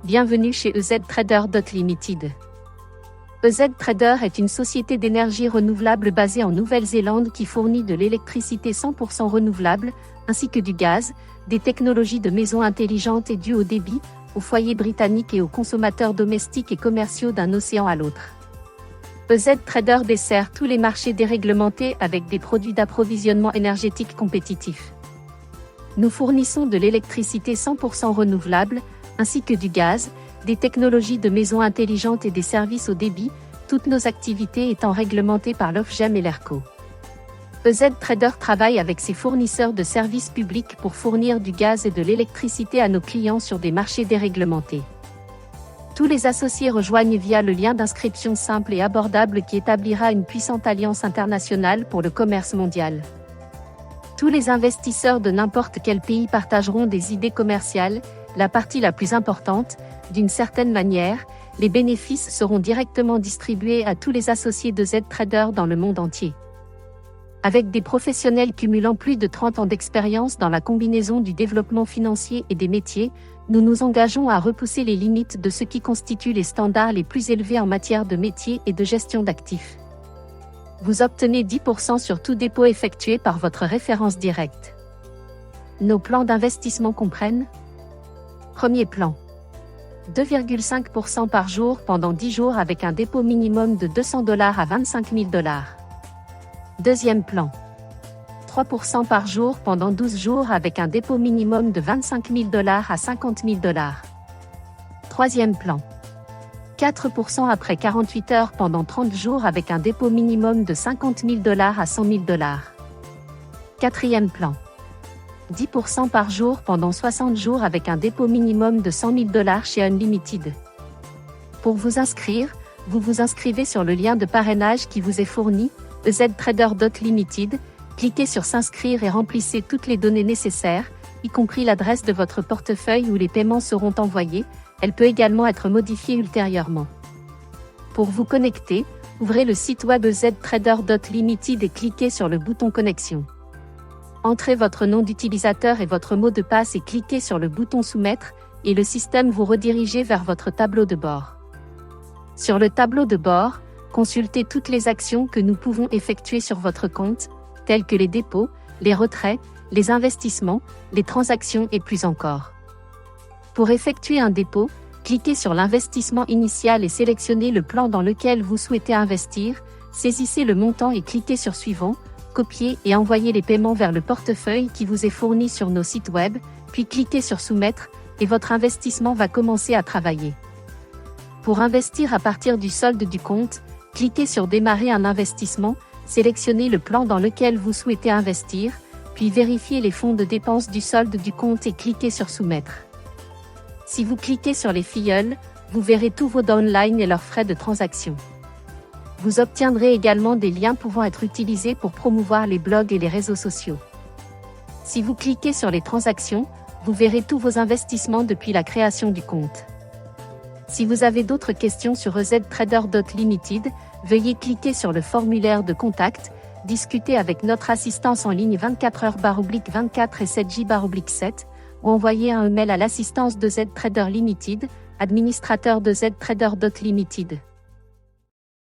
Bienvenue chez EZ Trader Limited. EZ Trader est une société d'énergie renouvelable basée en Nouvelle-Zélande qui fournit de l'électricité 100% renouvelable, ainsi que du gaz, des technologies de maisons intelligentes et du haut débit, aux foyers britanniques et aux consommateurs domestiques et commerciaux d'un océan à l'autre. EZ Trader dessert tous les marchés déréglementés avec des produits d'approvisionnement énergétique compétitifs. Nous fournissons de l'électricité 100% renouvelable, ainsi que du gaz, des technologies de maisons intelligentes et des services au débit, toutes nos activités étant réglementées par l'Ofgem et l'ERCO. EZ Trader travaille avec ses fournisseurs de services publics pour fournir du gaz et de l'électricité à nos clients sur des marchés déréglementés. Tous les associés rejoignent via le lien d'inscription simple et abordable qui établira une puissante alliance internationale pour le commerce mondial. Tous les investisseurs de n'importe quel pays partageront des idées commerciales, la partie la plus importante, d'une certaine manière, les bénéfices seront directement distribués à tous les associés de EZ Trader dans le monde entier. Avec des professionnels cumulant plus de 30 ans d'expérience dans la combinaison du développement financier et des métiers, nous nous engageons à repousser les limites de ce qui constitue les standards les plus élevés en matière de métier et de gestion d'actifs. Vous obtenez 10% sur tout dépôt effectué par votre référence directe. Nos plans d'investissement comprennent: Premier plan. 2,5% par jour pendant 10 jours avec un dépôt minimum de $200 à $25 000. Deuxième plan. 3% par jour pendant 12 jours avec un dépôt minimum de $25 000 à $50 000. Troisième plan. 4% après 48 heures pendant 30 jours avec un dépôt minimum de $50 000 à $100 000. Quatrième plan. 10% par jour pendant 60 jours avec un dépôt minimum de $100 000 chez Unlimited. Pour vous inscrire, vous vous inscrivez sur le lien de parrainage qui vous est fourni, eztrader.limited, cliquez sur s'inscrire et remplissez toutes les données nécessaires, y compris l'adresse de votre portefeuille où les paiements seront envoyés. Elle peut également être modifiée ultérieurement. Pour vous connecter, ouvrez le site web eztrader.limited et cliquez sur le bouton connexion. Entrez votre nom d'utilisateur et votre mot de passe et cliquez sur le bouton soumettre, et le système vous redirige vers votre tableau de bord. Sur le tableau de bord, consultez toutes les actions que nous pouvons effectuer sur votre compte, telles que les dépôts, les retraits, les investissements, les transactions et plus encore. Pour effectuer un dépôt, cliquez sur l'investissement initial et sélectionnez le plan dans lequel vous souhaitez investir, saisissez le montant et cliquez sur suivant, copiez et envoyez les paiements vers le portefeuille qui vous est fourni sur nos sites web, puis cliquez sur soumettre, et votre investissement va commencer à travailler. Pour investir à partir du solde du compte, cliquez sur démarrer un investissement, sélectionnez le plan dans lequel vous souhaitez investir, puis vérifiez les fonds de dépenses du solde du compte et cliquez sur soumettre. Si vous cliquez sur les filleuls, vous verrez tous vos downlines et leurs frais de transaction. Vous obtiendrez également des liens pouvant être utilisés pour promouvoir les blogs et les réseaux sociaux. Si vous cliquez sur les transactions, vous verrez tous vos investissements depuis la création du compte. Si vous avez d'autres questions sur eztrader.limited, veuillez cliquer sur le formulaire de contact, discuter avec notre assistance en ligne 24h/24 et 7J/7, ou envoyer un email à l'assistance de EZ Trader Limited, administrateur de EZ Trader.limited.